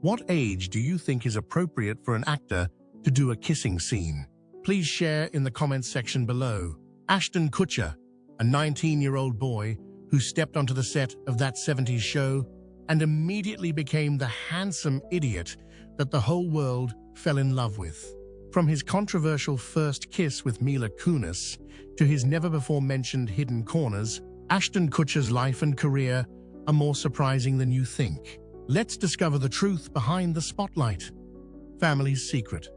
What age do you think is appropriate for an actor to do a kissing scene? Please share in the comments section below. Ashton Kutcher, a 19-year-old boy who stepped onto the set of that 70s show and immediately became the handsome idiot that the whole world fell in love with. From his controversial first kiss with Mila Kunis to his never-before-mentioned hidden corners, Ashton Kutcher's life and career are more surprising than you think. Let's discover the truth behind the spotlight. Family's secret.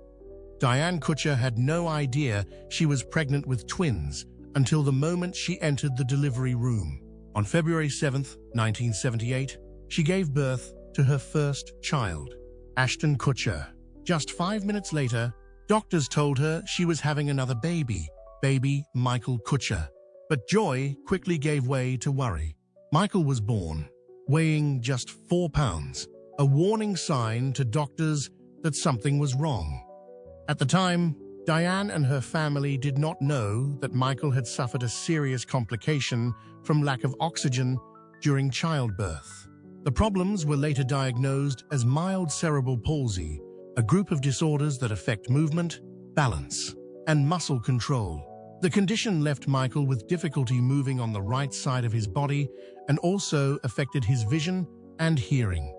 Diane Kutcher had no idea she was pregnant with twins until the moment she entered the delivery room. On February 7, 1978, she gave birth to her first child, Ashton Kutcher. Just 5 minutes later, doctors told her she was having another baby Michael Kutcher. But joy quickly gave way to worry. Michael was born, weighing just 4 pounds, a warning sign to doctors that something was wrong. At the time, Diane and her family did not know that Michael had suffered a serious complication from lack of oxygen during childbirth. The problems were later diagnosed as mild cerebral palsy, a group of disorders that affect movement, balance, and muscle control. The condition left Michael with difficulty moving on the right side of his body and also affected his vision and hearing.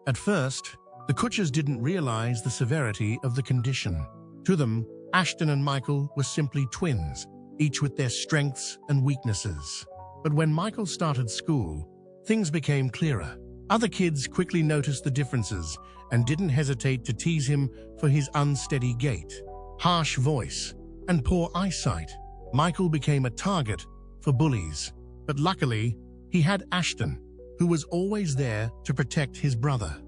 At first, the Kutchers didn't realize the severity of the condition. To them, Ashton and Michael were simply twins, each with their strengths and weaknesses. But when Michael started school, things became clearer. Other kids quickly noticed the differences and didn't hesitate to tease him for his unsteady gait, harsh voice, and poor eyesight. Michael became a target for bullies, but luckily, he had Ashton, who was always there to protect his brother.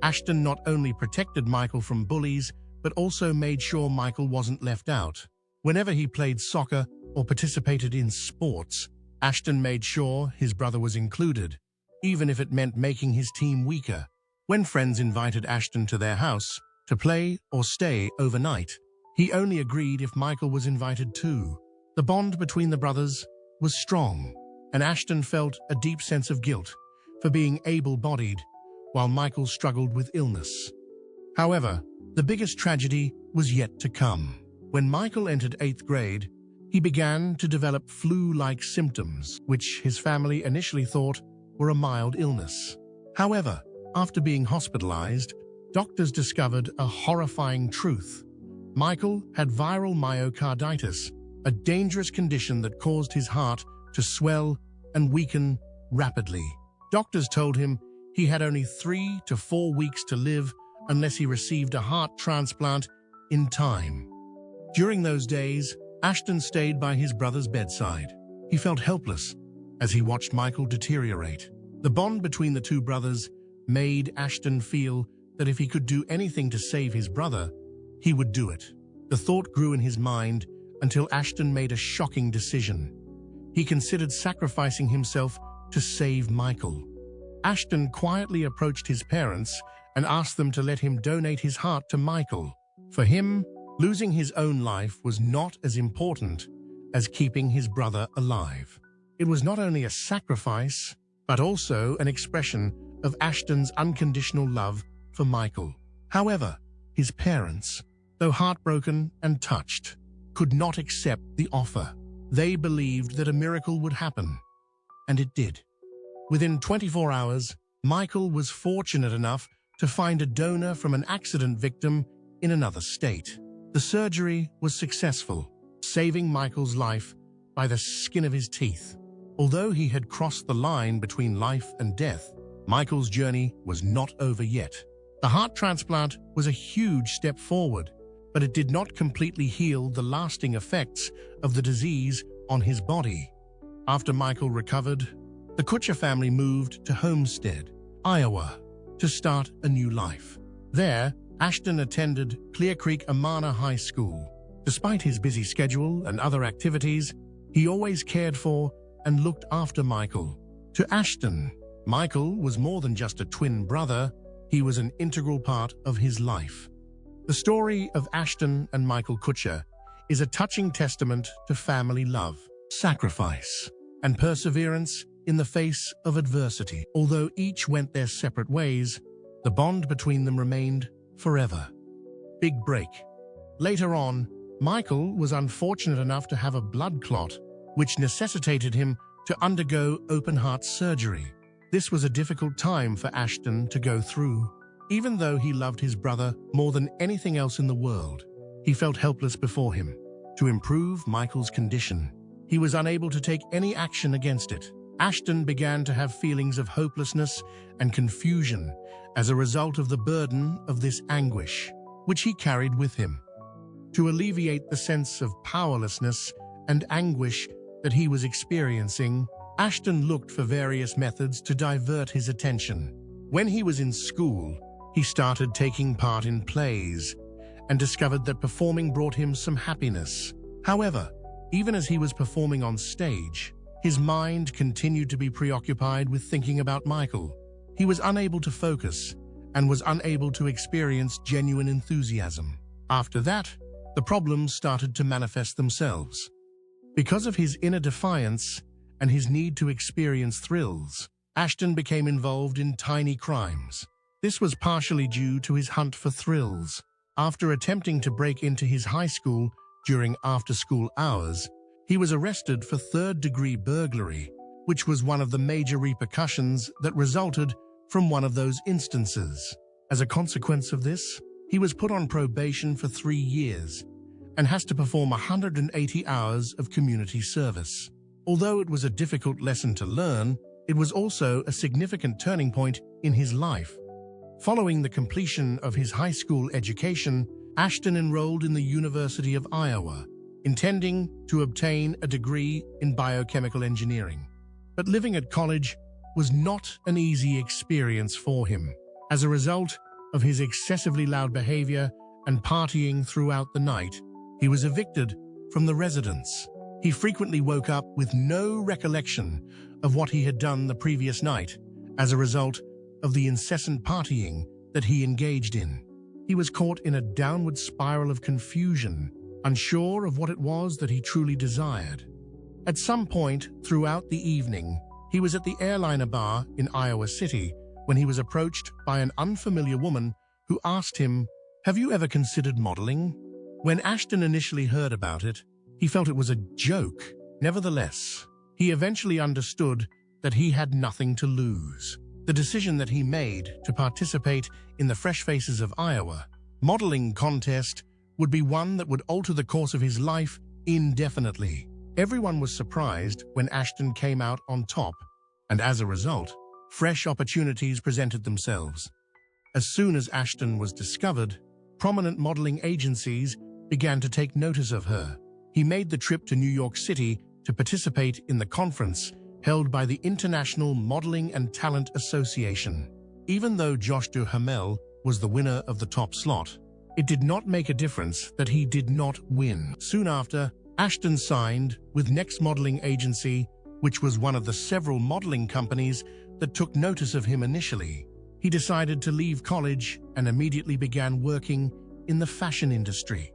Ashton not only protected Michael from bullies, but also made sure Michael wasn't left out. Whenever he played soccer or participated in sports, Ashton made sure his brother was included, even if it meant making his team weaker. When friends invited Ashton to their house to play or stay overnight, he only agreed if Michael was invited too. The bond between the brothers was strong, and Ashton felt a deep sense of guilt for being able-bodied while Michael struggled with illness. However, the biggest tragedy was yet to come. When Michael entered 8th grade, he began to develop flu-like symptoms, which his family initially thought were a mild illness. However, after being hospitalized, doctors discovered a horrifying truth. Michael had viral myocarditis, a dangerous condition that caused his heart to swell and weaken rapidly. Doctors told him he had only 3 to 4 weeks to live unless he received a heart transplant in time. During those days, Ashton stayed by his brother's bedside. He felt helpless as he watched Michael deteriorate. The bond between the two brothers made Ashton feel that if he could do anything to save his brother, he would do it. The thought grew in his mind until Ashton made a shocking decision. He considered sacrificing himself to save Michael. Ashton quietly approached his parents and asked them to let him donate his heart to Michael. For him, losing his own life was not as important as keeping his brother alive. It was not only a sacrifice, but also an expression of Ashton's unconditional love for Michael. However, his parents, though heartbroken and touched, could not accept the offer. They believed that a miracle would happen, and it did. Within 24 hours, Michael was fortunate enough to find a donor from an accident victim in another state. The surgery was successful, saving Michael's life by the skin of his teeth. Although he had crossed the line between life and death, Michael's journey was not over yet. The heart transplant was a huge step forward, but it did not completely heal the lasting effects of the disease on his body. After Michael recovered, the Kutcher family moved to Homestead, Iowa, to start a new life. There, Ashton attended Clear Creek Amana High School. Despite his busy schedule and other activities, he always cared for and looked after Michael. To Ashton, Michael was more than just a twin brother, he was an integral part of his life. The story of Ashton and Michael Kutcher is a touching testament to family love, sacrifice, and perseverance in the face of adversity. Although each went their separate ways, The bond between them remained forever. Big break. Later on, Michael was unfortunate enough to have a blood clot, which necessitated him to undergo open-heart surgery. This was a difficult time for Ashton to go through. Even though he loved his brother more than anything else in the world, he felt helpless before him. To improve Michael's condition, he was unable to take any action against it. Ashton began to have feelings of hopelessness and confusion as a result of the burden of this anguish, which he carried with him. To alleviate the sense of powerlessness and anguish that he was experiencing, Ashton looked for various methods to divert his attention. When he was in school, he started taking part in plays and discovered that performing brought him some happiness. However, even as he was performing on stage, his mind continued to be preoccupied with thinking about Michael. He was unable to focus and was unable to experience genuine enthusiasm. After that, the problems started to manifest themselves. Because of his inner defiance and his need to experience thrills, Ashton became involved in tiny crimes. This was partially due to his hunt for thrills. After attempting to break into his high school during after-school hours, he was arrested for third-degree burglary, which was one of the major repercussions that resulted from one of those instances. As a consequence of this, he was put on probation for 3 years and has to perform 180 hours of community service. Although it was a difficult lesson to learn, it was also a significant turning point in his life. Following the completion of his high school education, Ashton enrolled in the University of Iowa, intending to obtain a degree in biochemical engineering. But living at college was not an easy experience for him. As a result of his excessively loud behavior and partying throughout the night, he was evicted from the residence. He frequently woke up with no recollection of what he had done the previous night as a result of the incessant partying that he engaged in. He was caught in a downward spiral of confusion, unsure of what it was that he truly desired. At some point throughout the evening, he was at the airliner bar in Iowa City when he was approached by an unfamiliar woman who asked him, "Have you ever considered modeling?" When Ashton initially heard about it, he felt it was a joke. Nevertheless, he eventually understood that he had nothing to lose. The decision that he made to participate in the Fresh Faces of Iowa modeling contest would be one that would alter the course of his life indefinitely. Everyone was surprised when Ashton came out on top, and as a result, fresh opportunities presented themselves. As soon as Ashton was discovered, prominent modeling agencies began to take notice of her. He made the trip to New York City to participate in the conference held by the International Modeling and Talent Association. Even though Josh Duhamel was the winner of the top slot, it did not make a difference that he did not win. Soon after, Ashton signed with Next Modeling Agency, which was one of the several modeling companies that took notice of him initially. He decided to leave college and immediately began working in the fashion industry.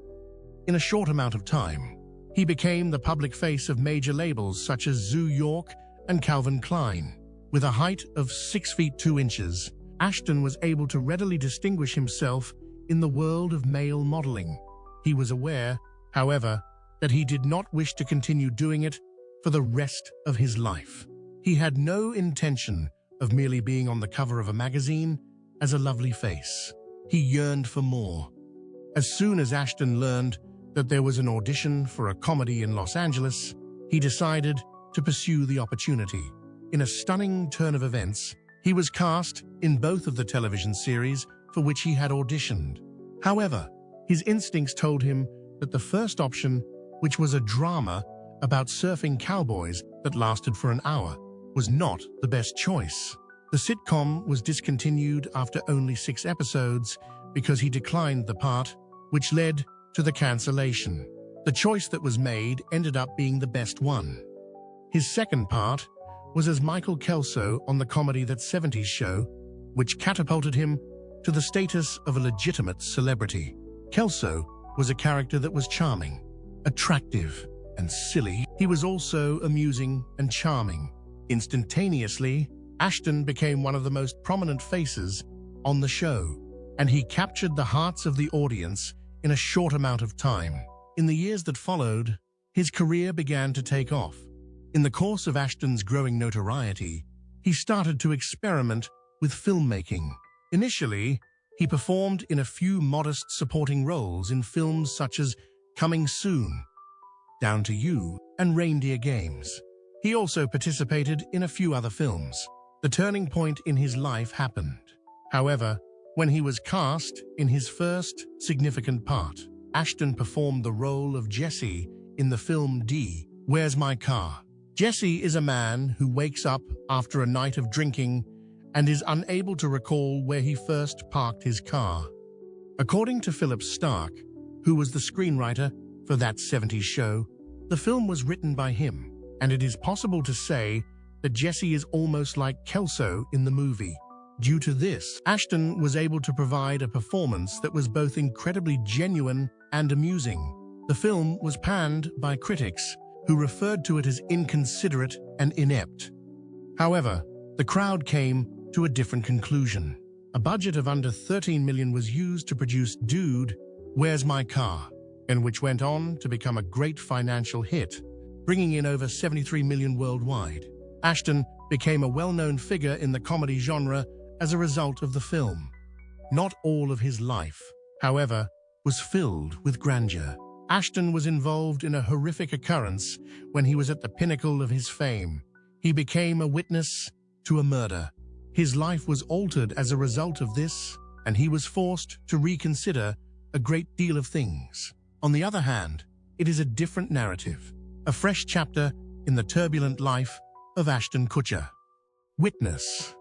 In a short amount of time, he became the public face of major labels such as Zoo York and Calvin Klein. With a height of 6 feet 2 inches, Ashton was able to readily distinguish himself in the world of male modeling. He was aware, however, that he did not wish to continue doing it for the rest of his life. He had no intention of merely being on the cover of a magazine as a lovely face. He yearned for more. As soon as Ashton learned that there was an audition for a comedy in Los Angeles, he decided to pursue the opportunity. In a stunning turn of events, he was cast in both of the television series for which he had auditioned. However, his instincts told him that the first option, which was a drama about surfing cowboys that lasted for an hour, was not the best choice. The sitcom was discontinued after only 6 episodes because he declined the part, which led to the cancellation. The choice that was made ended up being the best one. His second part was as Michael Kelso on the comedy That 70s Show, which catapulted him to the status of a legitimate celebrity. Kelso was a character that was charming, attractive, and silly. He was also amusing and charming. Instantaneously, Ashton became one of the most prominent faces on the show, and he captured the hearts of the audience in a short amount of time. In the years that followed, his career began to take off. In the course of Ashton's growing notoriety, he started to experiment with filmmaking. Initially, he performed in a few modest supporting roles in films such as Coming Soon, Down to You, and Reindeer Games. He also participated in a few other films. The turning point in his life happened, however, when he was cast in his first significant part. Ashton performed the role of Jesse in the film D, Where's My Car? Jesse is a man who wakes up after a night of drinking and is unable to recall where he first parked his car. According to Philip Stark, who was the screenwriter for That 70s Show, the film was written by him, and it is possible to say that Jesse is almost like Kelso in the movie. Due to this, Ashton was able to provide a performance that was both incredibly genuine and amusing. The film was panned by critics, who referred to it as inconsiderate and inept. However, the crowd came to a different conclusion. A budget of under $13 million was used to produce Dude, Where's My Car? And which went on to become a great financial hit, bringing in over $73 million worldwide. Ashton became a well-known figure in the comedy genre as a result of the film. Not all of his life, however, was filled with grandeur. Ashton was involved in a horrific occurrence when he was at the pinnacle of his fame. He became a witness to a murder. His life was altered as a result of this, and he was forced to reconsider a great deal of things. On the other hand, it is a different narrative, a fresh chapter in the turbulent life of Ashton Kutcher. Witness.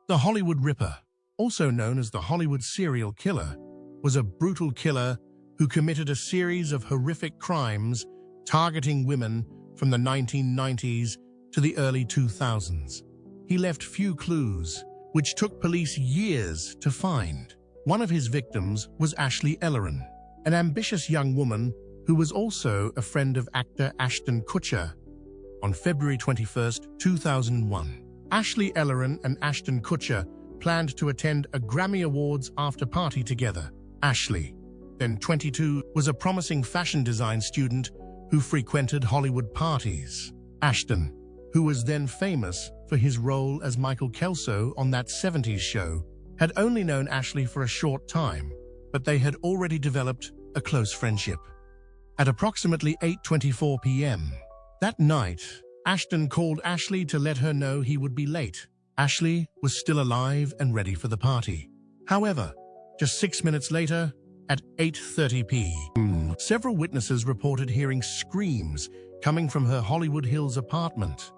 The Hollywood Ripper, also known as the Hollywood serial killer, was a brutal killer who committed a series of horrific crimes targeting women from the 1990s to the early 2000s. He left few clues, which took police years to find. One of his victims was Ashley Ellerin, an ambitious young woman who was also a friend of actor Ashton Kutcher. On February 21, 2001, Ashley Ellerin and Ashton Kutcher planned to attend a Grammy Awards after-party together. Ashley, then 22, was a promising fashion design student who frequented Hollywood parties. Ashton, who was then famous for his role as Michael Kelso on That 70s Show, had only known Ashley for a short time, but they had already developed a close friendship. At approximately 8:24 p.m. that night, Ashton called Ashley to let her know he would be late. Ashley was still alive and ready for the party. However, just 6 minutes later, at 8:30 p.m., several witnesses reported hearing screams coming from her Hollywood Hills apartment.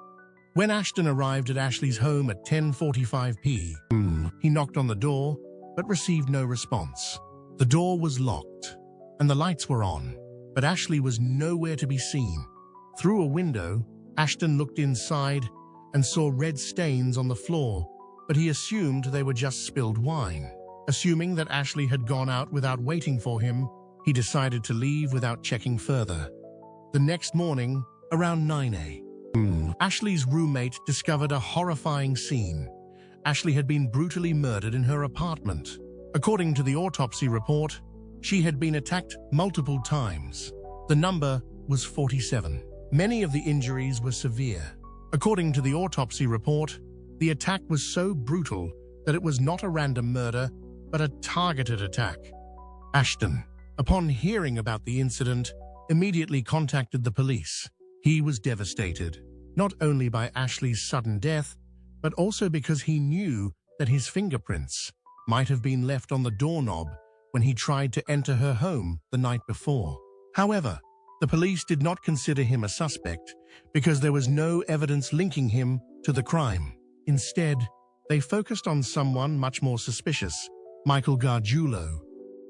When Ashton arrived at Ashley's home at 10:45 p.m., he knocked on the door but received no response. The door was locked and the lights were on, but Ashley was nowhere to be seen. Through a window, Ashton looked inside and saw red stains on the floor, but he assumed they were just spilled wine. Assuming that Ashley had gone out without waiting for him, he decided to leave without checking further. The next morning, around 9 a.m., Ashley's roommate discovered a horrifying scene. Ashley had been brutally murdered in her apartment. According to the autopsy report, she had been attacked multiple times. The number was 47. Many of the injuries were severe. According to the autopsy report, the attack was so brutal that it was not a random murder, but a targeted attack. Ashton, upon hearing about the incident, immediately contacted the police. He was devastated, not only by Ashley's sudden death, but also because he knew that his fingerprints might have been left on the doorknob when he tried to enter her home the night before. However, the police did not consider him a suspect because there was no evidence linking him to the crime. Instead, they focused on someone much more suspicious, Michael Gargiulo.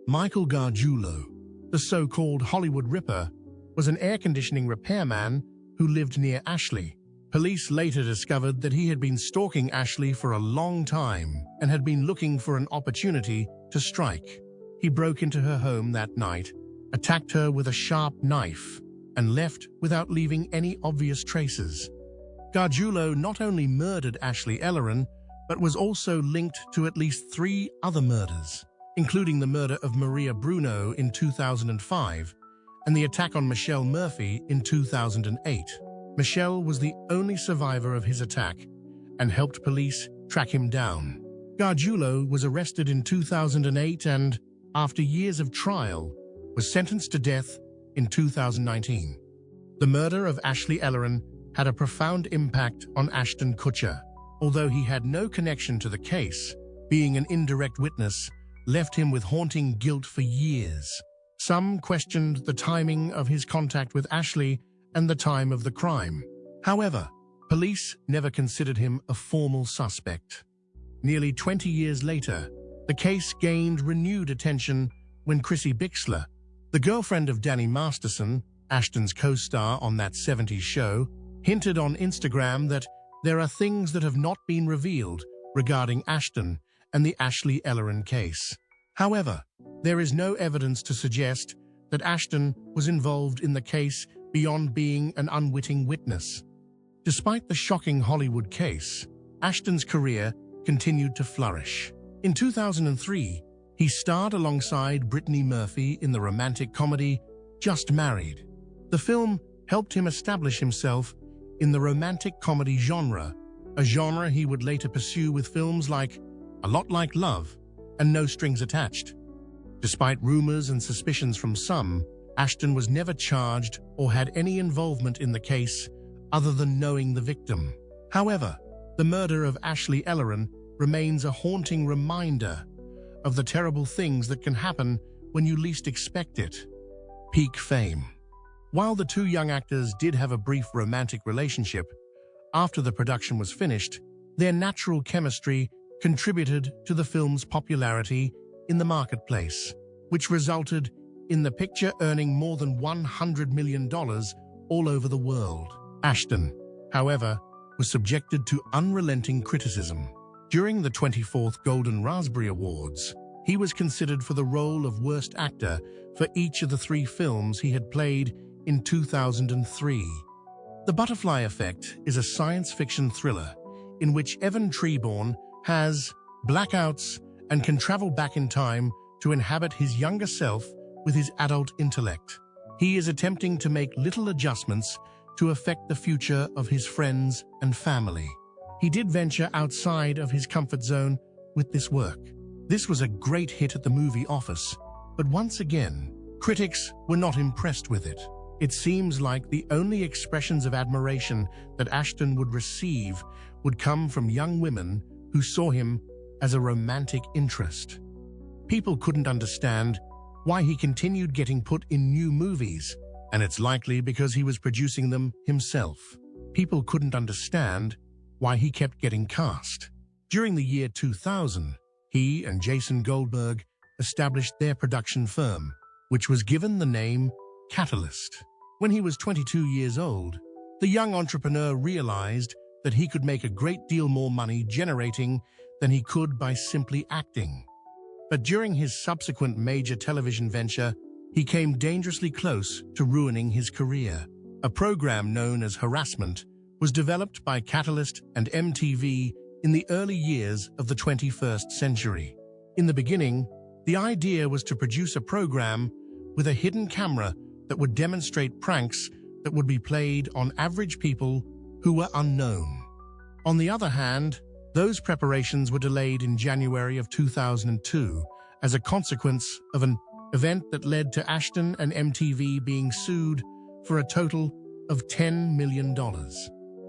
Michael Gargiulo, the so-called Hollywood Ripper, was an air conditioning repairman who lived near Ashley. Police later discovered that he had been stalking Ashley for a long time and had been looking for an opportunity to strike. He broke into her home that night, attacked her with a sharp knife, and left without leaving any obvious traces. Gargiulo not only murdered Ashley Ellerin, but was also linked to at least 3 other murders, including the murder of Maria Bruno in 2005 and the attack on Michelle Murphy in 2008. Michelle was the only survivor of his attack and helped police track him down. Gargiulo was arrested in 2008 and, after years of trial, was sentenced to death in 2019. The murder of Ashley Ellerin had a profound impact on Ashton Kutcher. Although he had no connection to the case, being an indirect witness left him with haunting guilt for years. Some questioned the timing of his contact with Ashley and the time of the crime. However, police never considered him a formal suspect. Nearly 20 years later, the case gained renewed attention when Chrissy Bixler, the girlfriend of Danny Masterson, Ashton's co-star on That 70s Show, hinted on Instagram that there are things that have not been revealed regarding Ashton and the Ashley Ellerin case. However, there is no evidence to suggest that Ashton was involved in the case beyond being an unwitting witness. Despite the shocking Hollywood case, Ashton's career continued to flourish. In 2003, he starred alongside Brittany Murphy in the romantic comedy Just Married. The film helped him establish himself in the romantic comedy genre, a genre he would later pursue with films like A Lot Like Love and No Strings Attached. Despite rumors and suspicions from some, Ashton was never charged or had any involvement in the case other than knowing the victim. However, the murder of Ashley Ellerin remains a haunting reminder of the terrible things that can happen when you least expect it. Peak fame. While the 2 young actors did have a brief romantic relationship, after the production was finished, their natural chemistry contributed to the film's popularity in the marketplace, which resulted in the picture earning more than $100 million all over the world. Ashton, however, was subjected to unrelenting criticism. During the 24th Golden Raspberry Awards, he was considered for the role of Worst Actor for each of the 3 films he had played in 2003. The Butterfly Effect is a science fiction thriller in which Evan Treborn has blackouts and can travel back in time to inhabit his younger self with his adult intellect. He is attempting to make little adjustments to affect the future of his friends and family. He did venture outside of his comfort zone with this work. This was a great hit at the movie office, but once again, critics were not impressed with it. It seems like the only expressions of admiration that Ashton would receive would come from young women who saw him as a romantic interest. People couldn't understand why he continued getting put in new movies, and it's likely because he was producing them himself. People couldn't understand why he kept getting cast. During the year 2000, he and Jason Goldberg established their production firm, which was given the name Catalyst. When he was 22 years old, the young entrepreneur realized that he could make a great deal more money generating than he could by simply acting. But during his subsequent major television venture, he came dangerously close to ruining his career. A program known as Harassment was developed by Catalyst and MTV in the early years of the 21st century. In the beginning, the idea was to produce a program with a hidden camera that would demonstrate pranks that would be played on average people who were unknown. On the other hand, those preparations were delayed in January of 2002 as a consequence of an event that led to Ashton and MTV being sued for a total of $10 million.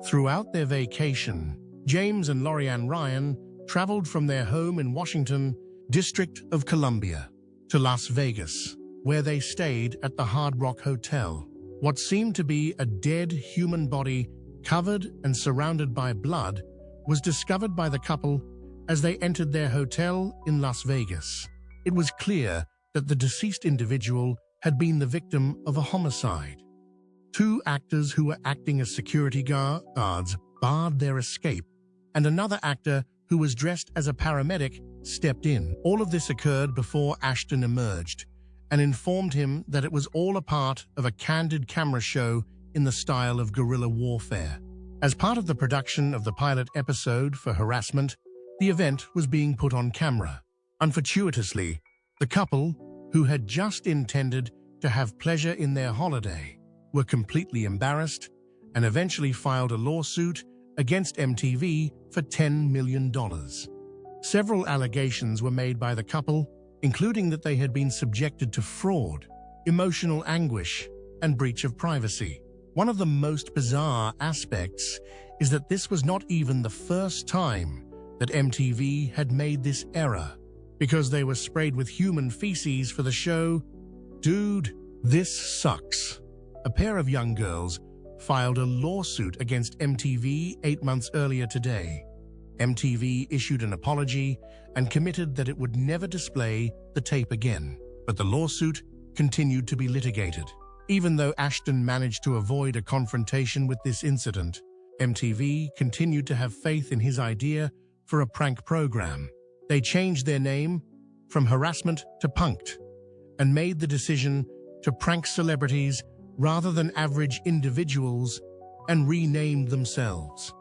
Throughout their vacation, James and Lorianne Ryan traveled from their home in Washington, District of Columbia, to Las Vegas, where they stayed at the Hard Rock Hotel. What seemed to be a dead human body covered and surrounded by blood was discovered by the couple as they entered their hotel in Las Vegas. It was clear that the deceased individual had been the victim of a homicide. 2 actors who were acting as security guards barred their escape, and another actor who was dressed as a paramedic stepped in. All of this occurred before Ashton emerged and informed him that it was all a part of a candid camera show in the style of guerrilla warfare. As part of the production of the pilot episode for Harassment, The event was being put on camera. Unfortuitously, the couple, who had just intended to have pleasure in their holiday, were completely embarrassed and eventually filed a lawsuit against MTV for $10 million. Several allegations were made by the couple, including that they had been subjected to fraud, emotional anguish, and breach of privacy. One of the most bizarre aspects is that this was not even the first time that MTV had made this error, because they were sprayed with human feces for the show. Dude, this sucks. A pair of young girls filed a lawsuit against MTV 8 months earlier today. MTV issued an apology and committed that it would never display the tape again, but the lawsuit continued to be litigated. Even though Ashton managed to avoid a confrontation with this incident, MTV continued to have faith in his idea for a prank program. They changed their name from Harassment to Punk'd and made the decision to prank celebrities rather than average individuals, and renamed themselves.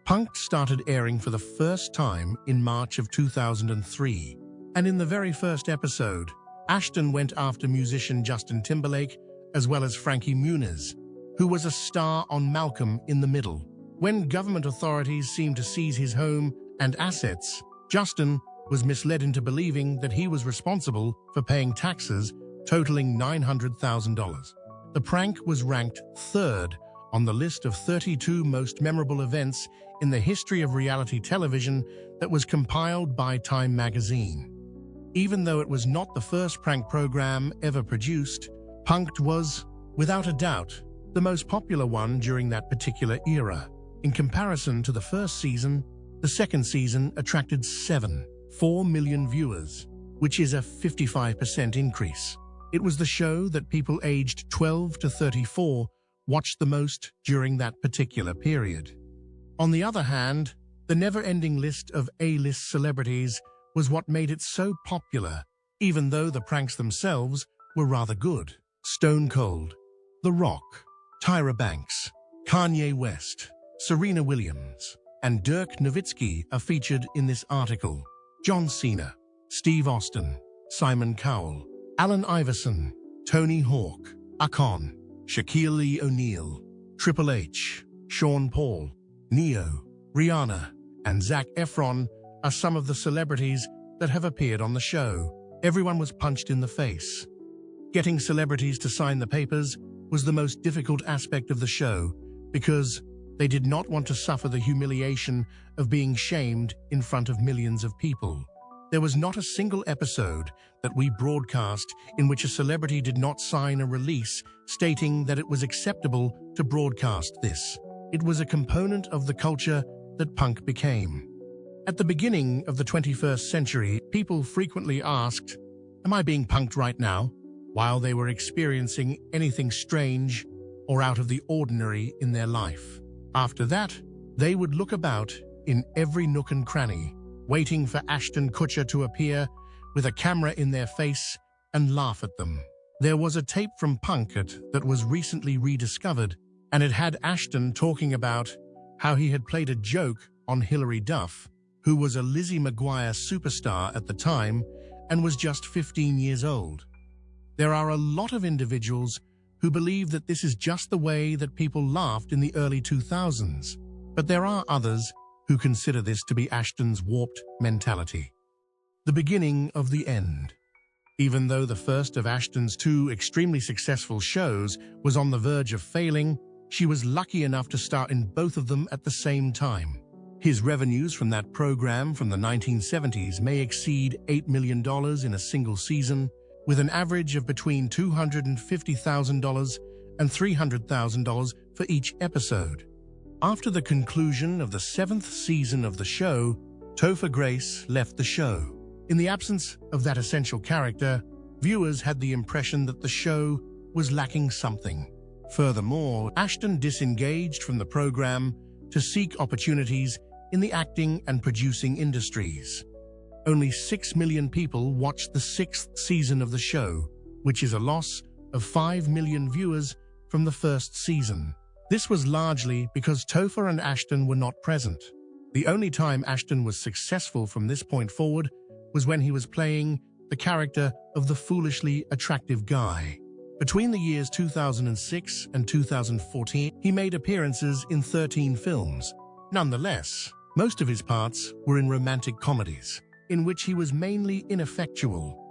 Punk'd started airing for the first time in March of 2003, and in the very first episode, Ashton went after musician Justin Timberlake as well as Frankie Muniz, who was a star on Malcolm in the Middle. When government authorities seemed to seize his home and assets, Justin was misled into believing that he was responsible for paying taxes totaling $900,000. The prank was ranked 3rd on the list of 32 most memorable events in the history of reality television that was compiled by Time magazine. Even though it was not the first prank program ever produced, Punk'd was, without a doubt, the most popular one during that particular era. In comparison to the first season, the second season attracted 4 million viewers, which is a 55% increase. It was the show that people aged 12 to 34 watched the most during that particular period. On the other hand, the never-ending list of A-list celebrities was what made it so popular, even though the pranks themselves were rather good. Stone Cold, The Rock, Tyra Banks, Kanye West, Serena Williams, and Dirk Nowitzki are featured in this article. John Cena, Steve Austin, Simon Cowell, Allen Iverson, Tony Hawk, Akon, Shaquille O'Neal, Triple H, Sean Paul, Neo, Rihanna, and Zac Efron are some of the celebrities that have appeared on the show. Everyone was punched in the face. Getting celebrities to sign the papers was the most difficult aspect of the show because they did not want to suffer the humiliation of being shamed in front of millions of people. There was not a single episode that we broadcast in which a celebrity did not sign a release stating that it was acceptable to broadcast this. It was a component of the culture that punk became. At the beginning of the 21st century, people frequently asked, "Am I being punked right now?" while they were experiencing anything strange or out of the ordinary in their life. After that, they would look about in every nook and cranny, waiting for Ashton Kutcher to appear with a camera in their face and laugh at them. There was a tape from Punk'd that was recently rediscovered, and it had Ashton talking about how he had played a joke on Hilary Duff, who was a Lizzie McGuire superstar at the time and was just 15 years old. There are a lot of individuals who believe that this is just the way that people laughed in the early 2000s, but there are others who consider this to be Ashton's warped mentality. The beginning of the end. Even though the first of Ashton's 2 extremely successful shows was on the verge of failing, she was lucky enough to star in both of them at the same time. His revenues from that program from the 1970s may exceed $8 million in a single season, with an average of between $250,000 and $300,000 for each episode. After the conclusion of the 7th season of the show, Topher Grace left the show. In the absence of that essential character, viewers had the impression that the show was lacking something. Furthermore, Ashton disengaged from the program to seek opportunities in the acting and producing industries. Only 6 million people watched the 6th season of the show, which is a loss of 5 million viewers from the first season. This was largely because Topher and Ashton were not present. The only time Ashton was successful from this point forward was when he was playing the character of the foolishly attractive guy. Between the years 2006 and 2014, he made appearances in 13 films. Nonetheless, most of his parts were in romantic comedies, in which he was mainly ineffectual.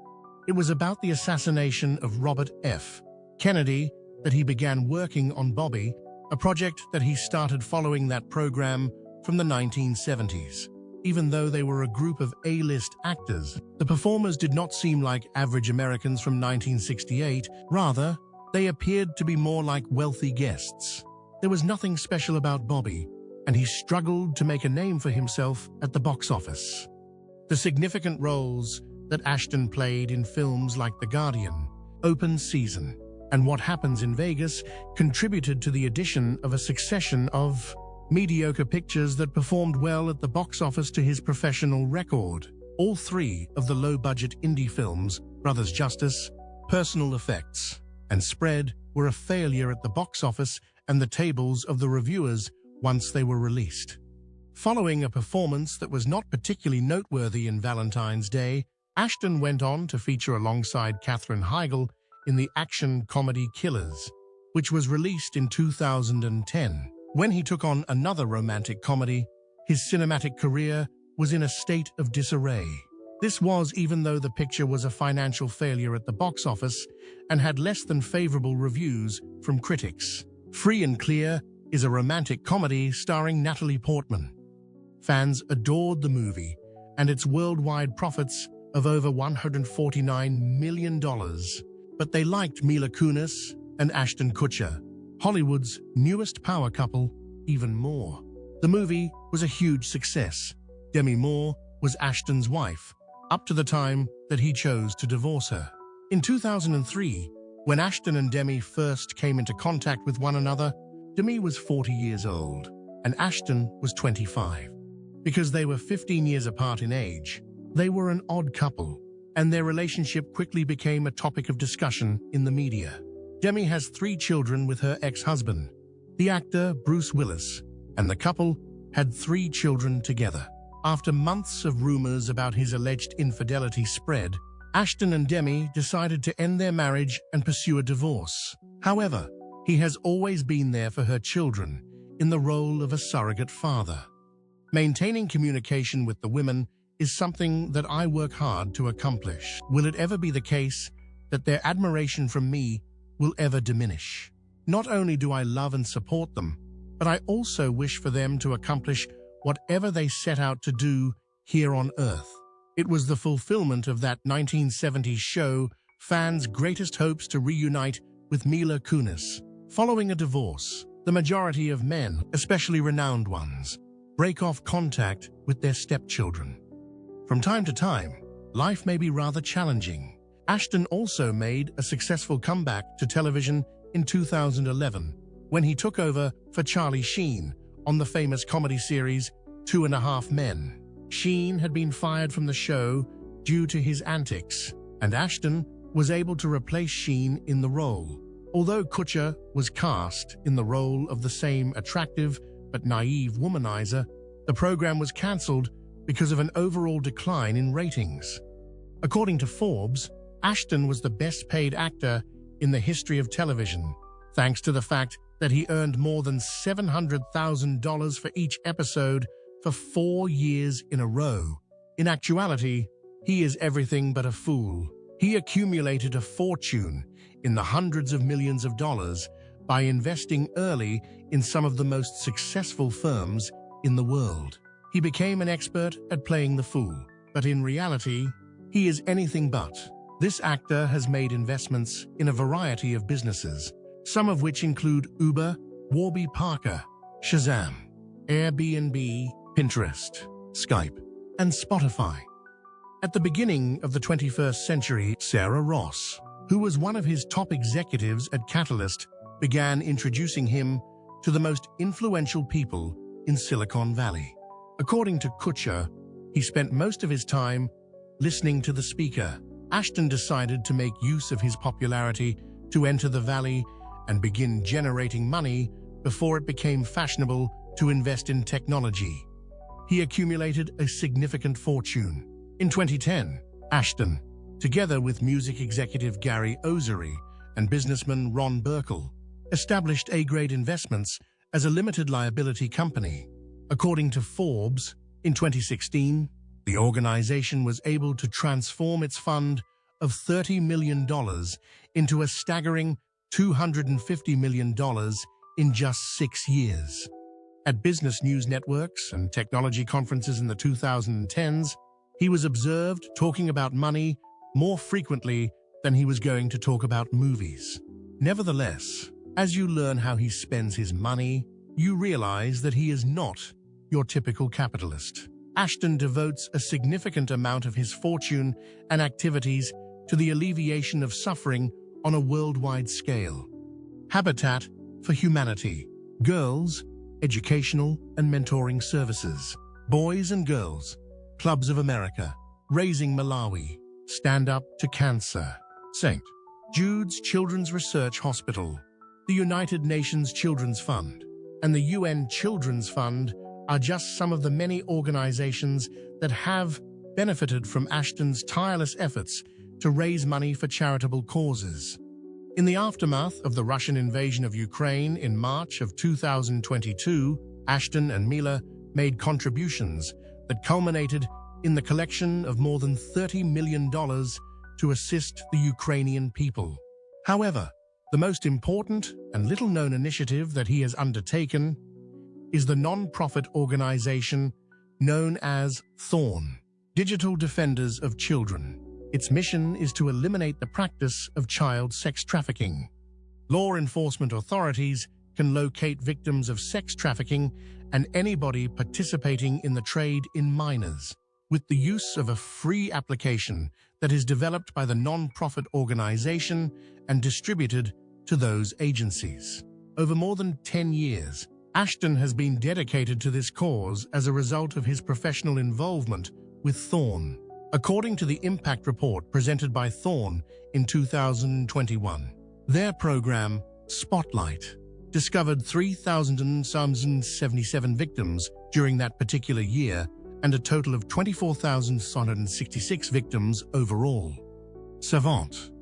It was about the assassination of Robert F. Kennedy that he began working on Bobby, a project that he started following that program from the 1970s. Even though they were a group of A-list actors, the performers did not seem like average Americans from 1968. Rather, they appeared to be more like wealthy guests. There was nothing special about Bobby, and he struggled to make a name for himself at the box office. The significant roles that Ashton played in films like The Guardian, Open Season, and What Happens in Vegas contributed to the addition of a succession of mediocre pictures that performed well at the box office to his professional record. All three of the low-budget indie films, Brothers Justice, Personal Effects, and Spread, were a failure at the box office and the tables of the reviewers once they were released. Following a performance that was not particularly noteworthy in Valentine's Day, Ashton went on to feature alongside Katherine Heigl in the action comedy Killers, which was released in 2010. When he took on another romantic comedy, his cinematic career was in a state of disarray. This was even though the picture was a financial failure at the box office and had less than favorable reviews from critics. Free and Clear is a romantic comedy starring Natalie Portman. Fans adored the movie and its worldwide profits of over $149 million, but they liked Mila Kunis and Ashton Kutcher, Hollywood's newest power couple, even more. The movie was a huge success. Demi Moore was Ashton's wife, up to the time that he chose to divorce her. In 2003, when Ashton and Demi first came into contact with one another, Demi was 40 years old, and Ashton was 25. Because they were 15 years apart in age, they were an odd couple, and their relationship quickly became a topic of discussion in the media. Demi has 3 children with her ex-husband, the actor Bruce Willis, and the couple had 3 children together. After months of rumors about his alleged infidelity spread, Ashton and Demi decided to end their marriage and pursue a divorce. However, he has always been there for her children in the role of a surrogate father. Maintaining communication with the women is something that I work hard to accomplish. Will it ever be the case that their admiration from me will ever diminish? Not only do I love and support them, but I also wish for them to accomplish whatever they set out to do here on Earth. It was the fulfillment of that 1970s show, fans' greatest hopes to reunite with Mila Kunis. Following a divorce, the majority of men, especially renowned ones, break off contact with their stepchildren. From time to time, life may be rather challenging. Ashton also made a successful comeback to television in 2011 when he took over for Charlie Sheen on the famous comedy series 2.5 Men. Sheen had been fired from the show due to his antics, and Ashton was able to replace Sheen in the role. Although Kutcher was cast in the role of the same attractive but naive womanizer, the program was cancelled because of an overall decline in ratings. According to Forbes, Ashton was the best-paid actor in the history of television, thanks to the fact that he earned more than $700,000 for each episode for 4 years in a row. In actuality, he is everything but a fool. He accumulated a fortune in the hundreds of millions of dollars by investing early in some of the most successful firms in the world. He became an expert at playing the fool, but in reality, he is anything but. This actor has made investments in a variety of businesses, some of which include Uber, Warby Parker, Shazam, Airbnb, Pinterest, Skype, and Spotify. At the beginning of the 21st century, Sarah Ross, who was one of his top executives at Catalyst, began introducing him to the most influential people in Silicon Valley. According to Kutcher, he spent most of his time listening to the speaker. Ashton decided to make use of his popularity to enter the Valley and begin generating money before it became fashionable to invest in technology. he accumulated a significant fortune. In 2010, Ashton, together with music executive Gary Osery and businessman Ron Burkle, established A-Grade Investments as a limited liability company. According to Forbes, in 2016, the organization was able to transform its fund of $30 million into a staggering $250 million in just 6 years. At business news networks and technology conferences in the 2010s, he was observed talking about money more frequently than he was going to talk about movies. Nevertheless, as you learn how he spends his money, you realize that he is not your typical capitalist. Ashton devotes a significant amount of his fortune and activities to the alleviation of suffering on a worldwide scale. Habitat for Humanity, girls, educational and mentoring services, Boys and Girls, Clubs of America, Raising Malawi, Stand Up to Cancer, St. Jude's Children's Research Hospital, the United Nations Children's Fund, and the UN Children's Fund are just some of the many organizations that have benefited from Ashton's tireless efforts to raise money for charitable causes. In the aftermath of the Russian invasion of Ukraine in March of 2022, Ashton and Mila made contributions that culminated in the collection of more than $30 million to assist the Ukrainian people. However, the most important and little-known initiative that he has undertaken is the non-profit organization known as Thorn, Digital Defenders of Children. Its mission is to eliminate the practice of child sex trafficking. Law enforcement authorities can locate victims of sex trafficking and anybody participating in the trade in minors with the use of a free application that is developed by the non-profit organization and distributed to those agencies. Over more than 10 years, Ashton has been dedicated to this cause as a result of his professional involvement with Thorn. According to the impact report presented by Thorn in 2021, their program, Spotlight, discovered 3,077 victims during that particular year and a total of 24,666 victims overall. Savant.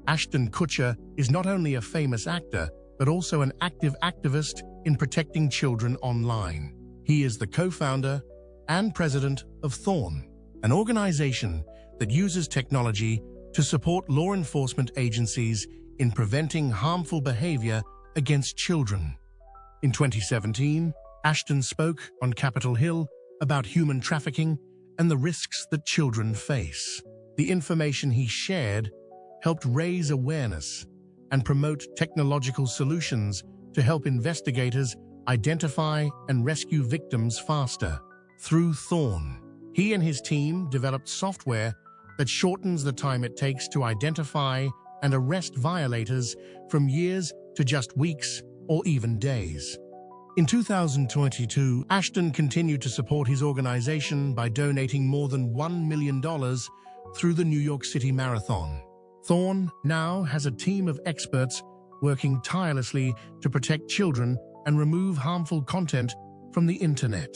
Ashton Kutcher is not only a famous actor, but also an active activist in protecting children online. He is the co-founder and president of Thorn, an organization that uses technology to support law enforcement agencies in preventing harmful behavior against children. In 2017, Ashton spoke on Capitol Hill about human trafficking and the risks that children face. The information he shared helped raise awareness and promote technological solutions to help investigators identify and rescue victims faster. Through Thorn, he and his team developed software that shortens the time it takes to identify and arrest violators from years to just weeks or even days. In 2022, Ashton continued to support his organization by donating more than $1 million through the New York City Marathon. Thorn now has a team of experts working tirelessly to protect children and remove harmful content from the internet.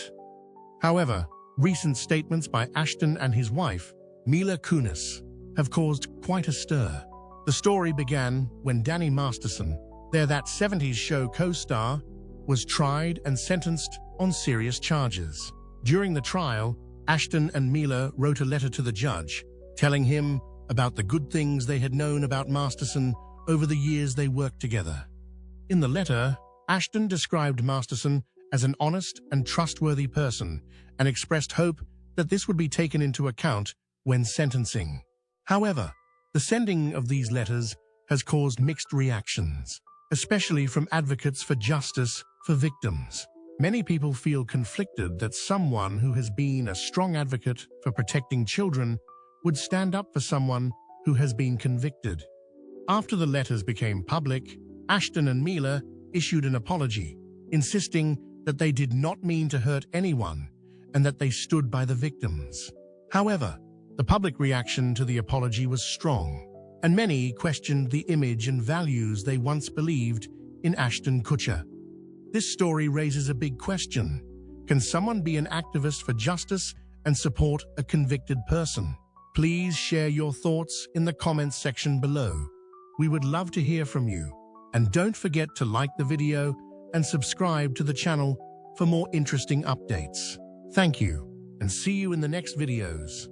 However, recent statements by Ashton and his wife, Mila Kunis, have caused quite a stir. The story began when Danny Masterson, their That 70s Show co-star, was tried and sentenced on serious charges. During the trial, Ashton and Mila wrote a letter to the judge, telling him about the good things they had known about Masterson over the years they worked together. In the letter, Ashton described Masterson as an honest and trustworthy person and expressed hope that this would be taken into account when sentencing. However, the sending of these letters has caused mixed reactions, especially from advocates for justice for victims. Many people feel conflicted that someone who has been a strong advocate for protecting children would stand up for someone who has been convicted. After the letters became public, Ashton and Mila issued an apology, insisting that they did not mean to hurt anyone and that they stood by the victims. However, the public reaction to the apology was strong, and many questioned the image and values they once believed in Ashton Kutcher. This story raises a big question. Can someone be an activist for justice and support a convicted person? Please share your thoughts in the comments section below. We would love to hear from you. And don't forget to like the video and subscribe to the channel for more interesting updates. Thank you, and see you in the next videos.